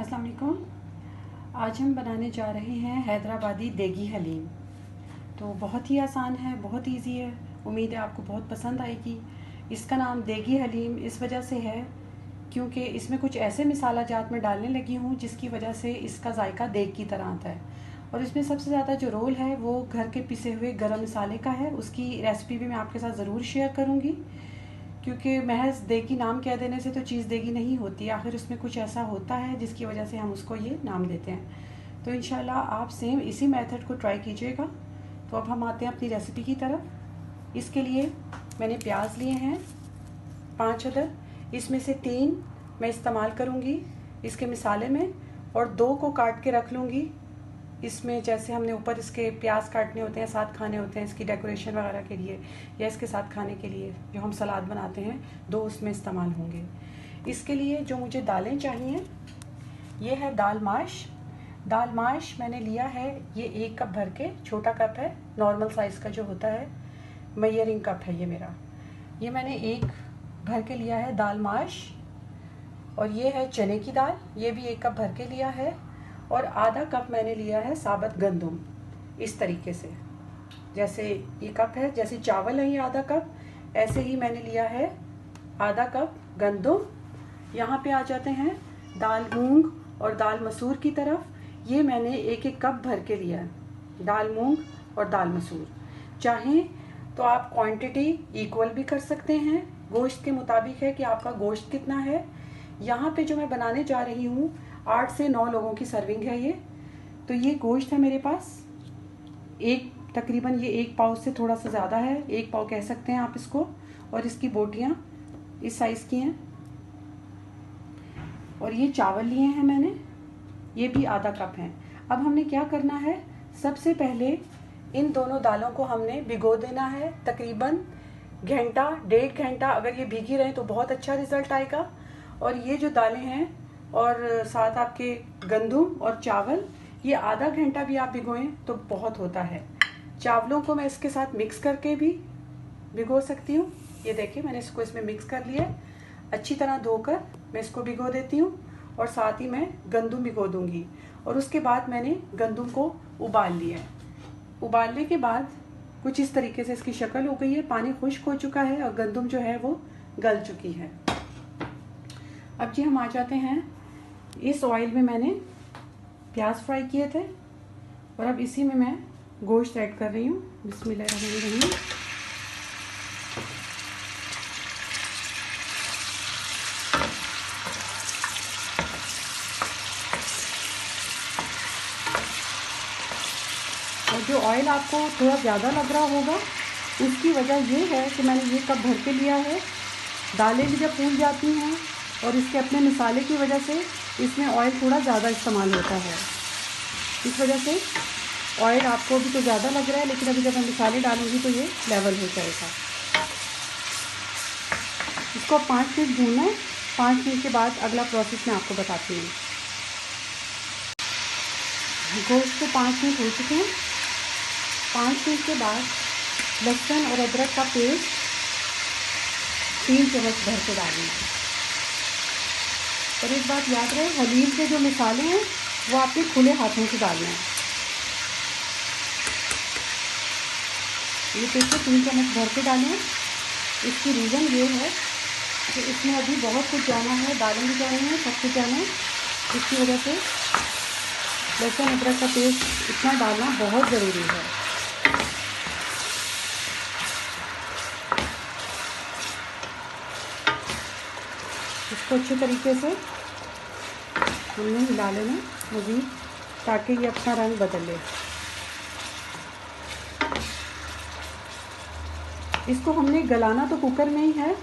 अस्सलाम वालेकुम। आज हम बनाने जा रहे हैं हैदराबादी देगी हलीम। तो बहुत ही आसान है, बहुत इजी है। उम्मीद है आपको बहुत पसंद आएगी। इसका नाम देगी हलीम इस वजह से है क्योंकि इसमें कुछ ऐसे मिसाला जात में डालने लगी हूँ जिसकी वजह से इसका जायका देग की तरह आता है। और इसमें सबसे ज़्यादा जो रोल है वो घर के पिसे हुए गरम मसाले का है। उसकी रेसिपी भी मैं आपके साथ ज़रूर शेयर करूँगी क्योंकि महज देगी नाम कह देने से तो चीज़ देगी नहीं होती, आखिर उसमें कुछ ऐसा होता है जिसकी वजह से हम उसको ये नाम देते हैं। तो इंशाल्लाह आप सेम इसी मेथड को ट्राई कीजिएगा। तो अब हम आते हैं अपनी रेसिपी की तरफ। इसके लिए मैंने प्याज लिए हैं 5 अदद, इसमें से 3 मैं इस्तेमाल करूँगी इसके मिसाले में और 2 को काट के रख लूँगी इसमें। जैसे हमने ऊपर इसके प्याज काटने होते हैं, साथ खाने होते हैं इसकी डेकोरेशन वगैरह के लिए या इसके साथ खाने के लिए जो हम सलाद बनाते हैं, 2 उसमें इस्तेमाल होंगे। इसके लिए जो मुझे दालें चाहिए ये है दाल माश। दाल माश मैंने लिया है ये 1 कप भर के, छोटा कप है, नॉर्मल साइज़ का जो होता है, मेजरिंग कप है ये मेरा। ये मैंने 1 भर के लिया है दाल माश। और ये है चने की दाल, ये भी 1 कप भर के लिया है। और आधा कप मैंने लिया है साबुत गंदम। इस तरीके से जैसे ये कप है, जैसे चावल है ये आधा कप, ऐसे ही मैंने लिया है आधा कप गंदम। यहाँ पे आ जाते हैं दाल मूंग और दाल मसूर की तरफ। ये मैंने 1-1 कप भर के लिया है दाल मूंग और दाल मसूर। चाहें तो आप क्वांटिटी इक्वल भी कर सकते हैं, गोश्त के मुताबिक है कि आपका गोश्त कितना है। यहाँ पे जो मैं बनाने जा रही हूँ 8 से 9 लोगों की सर्विंग है ये। तो ये गोश्त है मेरे पास तकरीबन ये 1 पाव से थोड़ा सा ज़्यादा है, 1 पाव कह सकते हैं आप इसको। और इसकी बोटियाँ इस साइज़ की हैं। और ये चावल लिए हैं मैंने, ये भी आधा कप हैं। अब हमने क्या करना है, सबसे पहले इन दोनों दालों को हमने भिगो देना है तकरीबन घंटा 1.5 घंटा। अगर ये भीगी रहें तो बहुत अच्छा रिज़ल्ट आएगा। और ये जो दालें हैं और साथ आपके गंदम और चावल, ये आधा घंटा भी आप भिगोएं तो बहुत होता है। चावलों को मैं इसके साथ मिक्स करके भी भिगो सकती हूँ। ये देखिए मैंने इसको इसमें मिक्स कर लिया, अच्छी तरह धोकर मैं इसको भिगो देती हूँ। और साथ ही मैं गंदम भिगो दूँगी। और उसके बाद मैंने गंदम को उबाल लिया है। उबालने के बाद कुछ इस तरीके से इसकी शक्ल हो गई है, पानी खुश्क हो चुका है और गंदम जो है वो गल चुकी है। अब जी हम आ जाते हैं, इस ऑयल में मैंने प्याज फ्राई किए थे और अब इसी में मैं गोश्त ऐड कर रही हूँ। बिस्मिल्लाहिर्रहमानिर्रहीम। और जो ऑयल आपको थोड़ा ज़्यादा लग रहा होगा उसकी वजह ये है कि मैंने ये कप भर के लिया है। दालें भी जब फूल जाती हैं और इसके अपने मिसाले की वजह से इसमें ऑयल थोड़ा ज़्यादा इस्तेमाल होता है, इस वजह से ऑयल आपको भी तो ज़्यादा लग रहा है, लेकिन अभी जब मैं मिसाले डालूंगी तो ये लेवल हो जाएगा। इसको 5 मिनट भूनना है। 5 मिनट के बाद अगला प्रोसेस मैं आपको बताती हूँ। गोश्त को 5 मिनट हो चुके हैं। 5 मिनट के बाद लहसुन और अदरक का पेस्ट 3 चम्मच भर के डालेंगे। और एक बात याद रहे, हलीम के जो मिसाले हैं वो आपने खुले हाथों से डालना है। ये पेस्ट 3 चम्मच भर के डालें। इसकी रीज़न ये है कि इसमें अभी बहुत कुछ जाना है, दालें भी जानी है, सब कुछ जाना है। इसकी वजह से लहसुन अदरक का पेस्ट इतना डालना बहुत ज़रूरी है। इसको अच्छे तरीके से हमने हिला लेना मज़ीद, ताकि ये अपना रंग बदल ले। इसको हमने गलाना तो कुकर में ही है,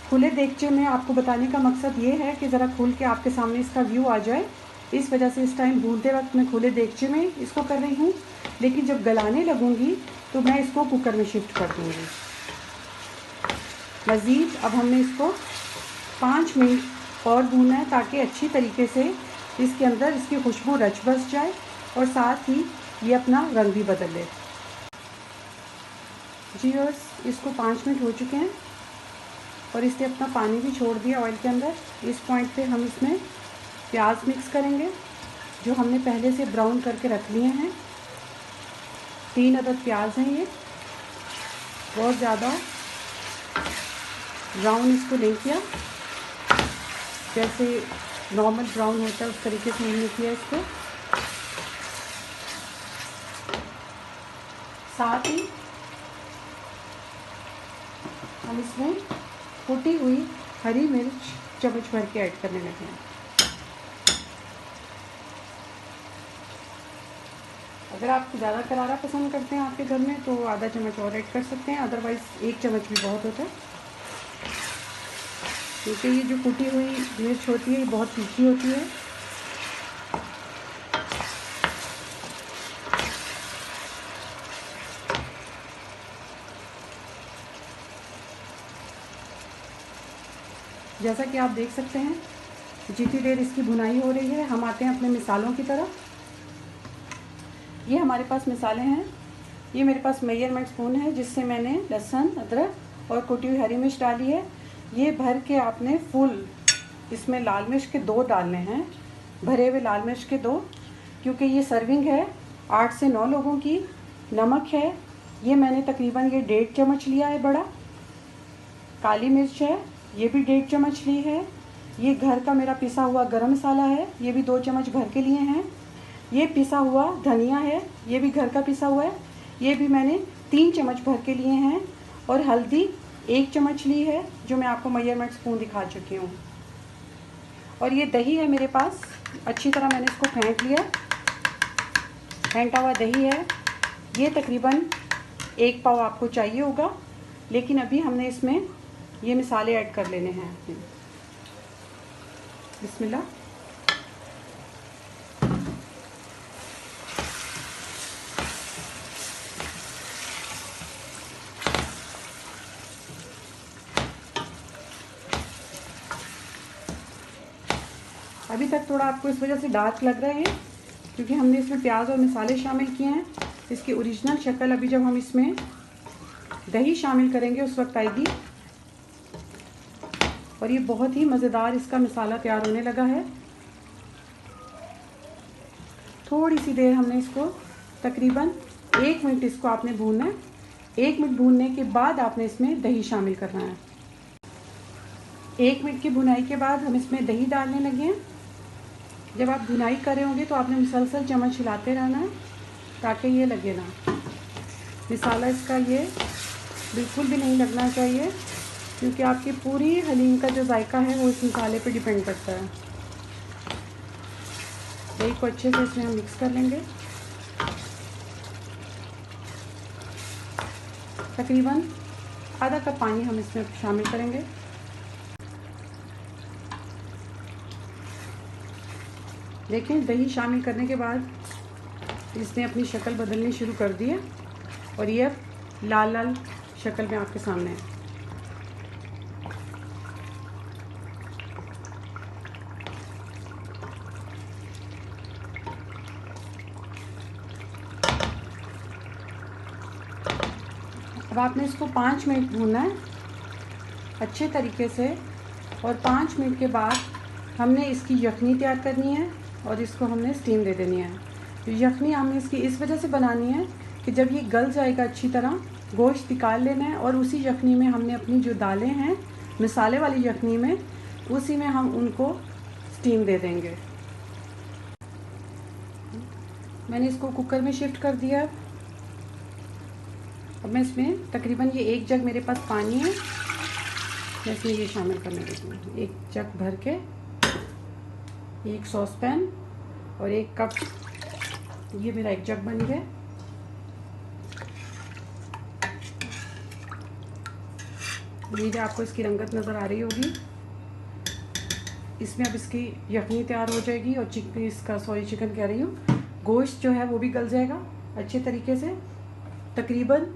खुले देगचे में। आपको बताने का मकसद ये है कि ज़रा खुल के आपके सामने इसका व्यू आ जाए, इस वजह से इस टाइम भूनते वक्त मैं खुले देगचे में इसको कर रही हूँ। लेकिन जब गलाने लगूँगी तो मैं इसको कुकर में शिफ्ट कर दूँगी। मज़ीद अब हमने इसको 5 मिनट और भूनना है ताकि अच्छी तरीके से इसके अंदर इसकी खुशबू रच बस जाए और साथ ही ये अपना रंग भी बदल ले। जी व्यूअर्स, इसको 5 मिनट हो चुके हैं और इसने अपना पानी भी छोड़ दिया ऑयल के अंदर। इस पॉइंट पे हम इसमें प्याज मिक्स करेंगे जो हमने पहले से ब्राउन करके रख लिए हैं। 3 अदद प्याज हैं ये, बहुत ज़्यादा ब्राउन इसको नहीं किया, जैसे नॉर्मल ब्राउन होता है उस तरीके से नहीं किया इसको। साथ ही हम इसमें कुटी हुई हरी मिर्च चम्मच भर के ऐड करने लगे हैं। अगर आप ज़्यादा करारा पसंद करते हैं आपके घर में तो आधा चम्मच और ऐड कर सकते हैं, अदरवाइज़ 1 चम्मच भी बहुत होता है, क्योंकि ये जो कुटी हुई मिर्च होती है ये बहुत तीखी होती है। जैसा कि आप देख सकते हैं जितनी देर इसकी भुनाई हो रही है, हम आते हैं अपने मिसालों की तरफ। ये हमारे पास मिसाले हैं। ये मेरे पास मेजरमेंट स्पून है जिससे मैंने लहसुन, अदरक और कुटी हुई हरी मिर्च डाली है। ये भर के आपने फुल इसमें लाल मिर्च के 2 डालने हैं, भरे हुए लाल मिर्च के 2, क्योंकि ये सर्विंग है 8 से 9 लोगों की। नमक है, ये मैंने तकरीबन ये 1.5 चम्मच लिया है बड़ा। काली मिर्च है, ये भी 1.5 चम्मच ली है। ये घर का मेरा पिसा हुआ गरम मसाला है, ये भी 2 चम्मच भर के लिए हैं। ये पिसा हुआ धनिया है, ये भी घर का पिसा हुआ है, ये भी मैंने 3 चम्मच भर के लिए हैं। और हल्दी 1 चम्मच ली है, जो मैं आपको मेजरमेंट स्पून दिखा चुकी हूँ। और ये दही है मेरे पास, अच्छी तरह मैंने इसको फेंट लिया, फेंटा हुआ दही है। ये तकरीबन 1 पाव आपको चाहिए होगा, लेकिन अभी हमने इसमें ये मसाले ऐड कर लेने हैं। बिस्मिल्लाह। अभी तक थोड़ा आपको इस वजह से डार्क लग रहा है क्योंकि हमने इसमें प्याज और मसाले शामिल किए हैं। इसकी ओरिजिनल शक्ल अभी जब हम इसमें दही शामिल करेंगे उस वक्त आएगी। और ये बहुत ही मज़ेदार इसका मसाला तैयार होने लगा है। थोड़ी सी देर हमने इसको तकरीबन 1 मिनट इसको आपने भूनना है। 1 मिनट भूनने के बाद आपने इसमें दही शामिल करना है। 1 मिनट की भुनाई के बाद हम इसमें दही डालने लगे हैं। जब आप भुनाई कर रहे होंगे तो आपने मुसलसल चम्मच हिलाते रहना है ताकि ये लगे ना। मसाला इसका ये बिल्कुल भी नहीं लगना चाहिए, क्योंकि आपकी पूरी हलीम का जो जायका है वो इस मसाले पे डिपेंड करता है। दही को अच्छे से इसमें हम मिक्स कर लेंगे। तकरीबन आधा कप पानी हम इसमें शामिल करेंगे। देखें, दही शामिल करने के बाद इसने अपनी शक्ल बदलनी शुरू कर दी है और ये अब लाल लाल शक्ल में आपके सामने है। अब आपने इसको 5 मिनट भूनना है अच्छे तरीके से। और 5 मिनट के बाद हमने इसकी यखनी तैयार करनी है और इसको हमने स्टीम दे देनी है। यखनी हमने इसकी इस वजह से बनानी है कि जब ये गल जाएगा अच्छी तरह, गोश्त निकाल लेना है और उसी यखनी में हमने अपनी जो दालें हैं मसाले वाली यखनी में, उसी में हम उनको स्टीम दे देंगे। मैंने इसको कुकर में शिफ्ट कर दिया। अब मैं इसमें तकरीबन ये 1 जग मेरे पास पानी है, मैं इसमें ये शामिल करने लगी हूँ। 1 जग भर के 1 सॉस पैन और 1 कप, ये मेरा 1 जग बन गया। लीजिए, आपको इसकी रंगत नज़र आ रही होगी। इसमें अब इसकी यखनी तैयार हो जाएगी और चिकन कह रही हूँ, गोश्त जो है वो भी गल जाएगा अच्छे तरीके से। तकरीबन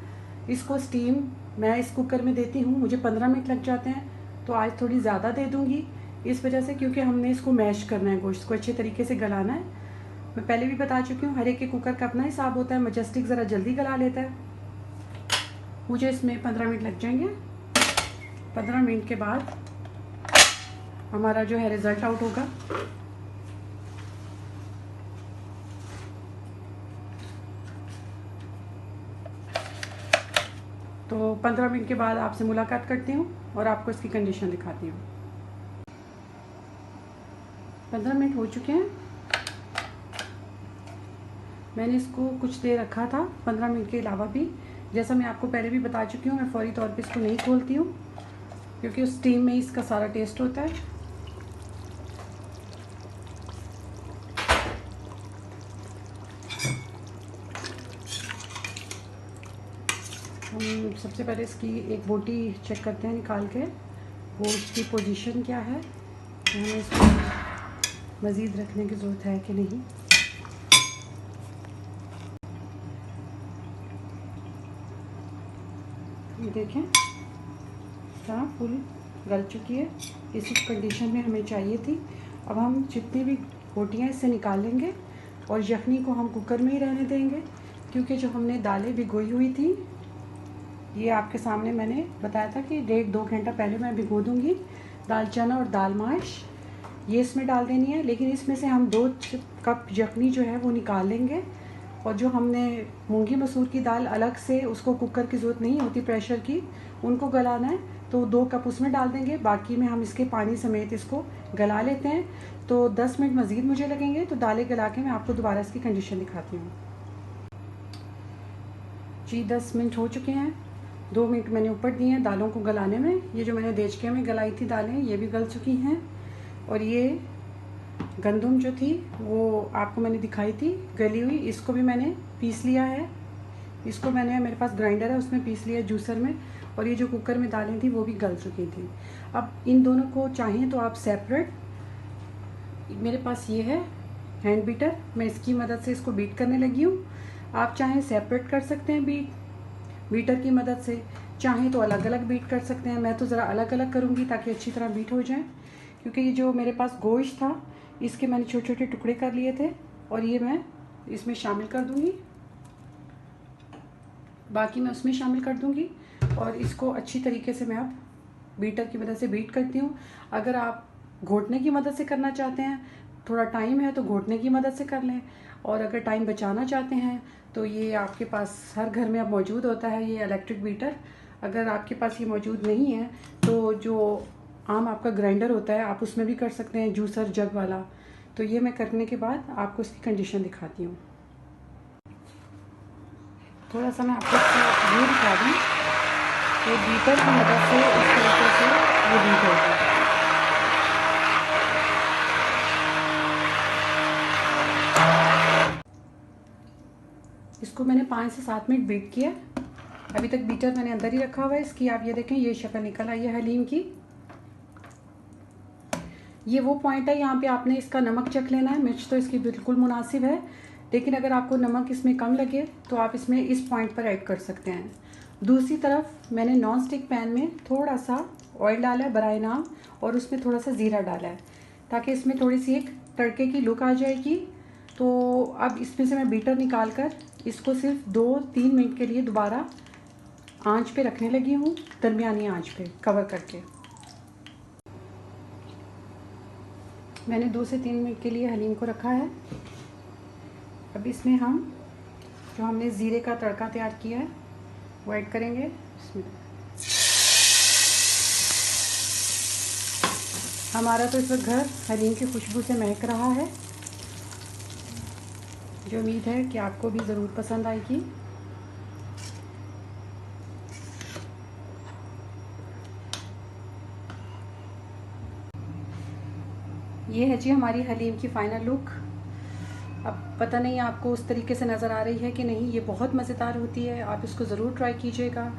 इसको स्टीम मैं इस कुकर में देती हूँ, मुझे 15 मिनट लग जाते हैं, तो आज थोड़ी ज़्यादा दे दूँगी इस वजह से, क्योंकि हमने इसको मैश करना है, गोश्त को अच्छे तरीके से गलाना है। मैं पहले भी बता चुकी हूँ, हर एक के कुकर का अपना हिसाब होता है। मजेस्टिक ज़रा जल्दी गला लेता है, मुझे इसमें 15 मिनट लग जाएंगे। 15 मिनट के बाद हमारा जो है रिज़ल्ट आउट होगा। तो 15 मिनट के बाद आपसे मुलाकात करती हूँ और आपको इसकी कंडीशन दिखाती हूँ। 15 मिनट हो चुके हैं। मैंने इसको कुछ देर रखा था 15 मिनट के अलावा भी। जैसा मैं आपको पहले भी बता चुकी हूँ, मैं फौरी तौर पे इसको नहीं खोलती हूँ क्योंकि उस स्टीम में ही इसका सारा टेस्ट होता है। हम सबसे पहले इसकी एक बोटी चेक करते हैं निकाल के, वो इसकी पोजीशन क्या है, हमें इसको मज़ीद रखने की ज़रूरत है कि नहीं। ये देखें तरह फुल गल चुकी है, इसी कंडीशन में हमें चाहिए थी। अब हम जितनी भी बोटियाँ इससे निकाल लेंगे और यखनी को हम कुकर में ही रहने देंगे क्योंकि जो हमने दालें भिगोई हुई थी, ये आपके सामने मैंने बताया था कि 1.5-2 घंटा पहले मैं भिगो दूँगी। दाल चना और दाल माश ये इसमें डाल देनी है, लेकिन इसमें से हम 2 कप यखनी जो है वो निकाल लेंगे और जो हमने मूंगी मसूर की दाल अलग से, उसको कुकर की ज़रूरत नहीं होती प्रेशर की, उनको गलाना है तो 2 कप उसमें डाल देंगे। बाकी में हम इसके पानी समेत इसको गला लेते हैं। तो 10 मिनट मज़ीद मुझे लगेंगे, तो दालें गला के मैं आपको दोबारा इसकी कंडीशन दिखाती हूँ। जी 10 मिनट हो चुके हैं। 2 मिनट मैंने ऊपर दिए हैं दालों को गलाने में। ये जो मैंने देचके में गलाई थी दालें, ये भी गल चुकी हैं। और ये गंदम जो थी वो आपको मैंने दिखाई थी गली हुई, इसको भी मैंने पीस लिया है। इसको मैंने, मेरे पास ग्राइंडर है उसमें पीस लिया जूसर में। और ये जो कुकर में दालें थी वो भी गल चुकी थी। अब इन दोनों को चाहें तो आप सेपरेट, मेरे पास ये है हैंड बीटर, मैं इसकी मदद से इसको बीट करने लगी हूँ। आप चाहें सेपरेट कर सकते हैं बीटर की मदद से, चाहें तो अलग अलग बीट कर सकते हैं। मैं तो ज़रा अलग अलग करूँगी ताकि अच्छी तरह बीट हो जाए, क्योंकि ये जो मेरे पास गोश्त था इसके मैंने छोटे छोटे टुकड़े कर लिए थे और ये मैं इसमें शामिल कर दूँगी, बाकी मैं उसमें शामिल कर दूँगी। और इसको अच्छी तरीके से मैं अब बीटर की मदद से बीट करती हूँ। अगर आप घोटने की मदद से करना चाहते हैं, थोड़ा टाइम है तो घोटने की मदद से कर लें, और अगर टाइम बचाना चाहते हैं तो ये आपके पास हर घर में अब मौजूद होता है ये इलेक्ट्रिक बीटर। अगर आपके पास ये मौजूद नहीं है तो जो आम आपका ग्राइंडर होता है आप उसमें भी कर सकते हैं, जूसर जग वाला। तो ये मैं करने के बाद आपको इसकी कंडीशन दिखाती हूँ। थोड़ा सा मैं आपको ये दिखा दूँ कि बीटर की मदद से इस तरीके से ये बीट होगी। इसको मैंने 5 से 7 मिनट बीट किया। अभी तक बीटर मैंने अंदर ही रखा हुआ है इसकी। आप ये देखें, ये शक्ल निकल आई है हलीम की। ये वो पॉइंट है, यहाँ पे आपने इसका नमक चख लेना है। मिर्च तो इसकी बिल्कुल मुनासिब है, लेकिन अगर आपको नमक इसमें कम लगे तो आप इसमें इस पॉइंट पर ऐड कर सकते हैं। दूसरी तरफ मैंने नॉन स्टिक पैन में थोड़ा सा ऑयल डाला है बराए नाम, और उसमें थोड़ा सा ज़ीरा डाला है ताकि इसमें थोड़ी सी एक तड़के की लुक आ जाएगी। तो अब इसमें से मैं बीटर निकाल कर इसको सिर्फ 2-3 मिनट के लिए दोबारा आंच पे रखने लगी हूँ, दरमियानी आंच पे कवर करके। मैंने 2 से 3 मिनट के लिए हलीम को रखा है। अब इसमें हम जो हमने ज़ीरे का तड़का तैयार किया है वो ऐड करेंगे इसमें। हमारा तो इस वक्त घर हलीम की खुशबू से महक रहा है, जो उम्मीद है कि आपको भी ज़रूर पसंद आएगी। ये है जी हमारी हलीम की फ़ाइनल लुक। अब पता नहीं आपको उस तरीके से नज़र आ रही है कि नहीं, ये बहुत मज़ेदार होती है, आप इसको ज़रूर ट्राई कीजिएगा।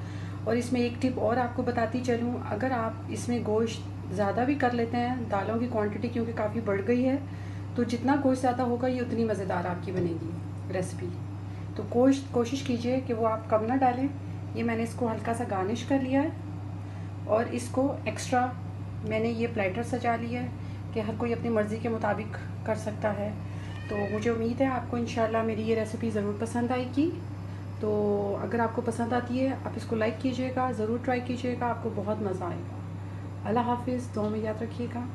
और इसमें एक टिप और आपको बताती चलूँ, अगर आप इसमें गोश्त ज़्यादा भी कर लेते हैं, दालों की क्वांटिटी क्योंकि काफ़ी बढ़ गई है, तो जितना गोश्त ज़्यादा होगा ये उतनी मज़ेदार आपकी बनेगी रेसिपी। तो कोशिश कीजिए कि वो आप कम ना डालें। ये मैंने इसको हल्का सा गार्निश कर लिया है और इसको एक्स्ट्रा मैंने ये प्लेटर सजा लिया है कि हर कोई अपनी मर्ज़ी के मुताबिक कर सकता है। तो मुझे उम्मीद है आपको इंशाल्लाह मेरी ये रेसिपी ज़रूर पसंद आएगी। तो अगर आपको पसंद आती है आप इसको लाइक कीजिएगा, ज़रूर ट्राई कीजिएगा, आपको बहुत मज़ा आएगा। अल्लाह हाफिज़, दुआ में याद रखिएगा।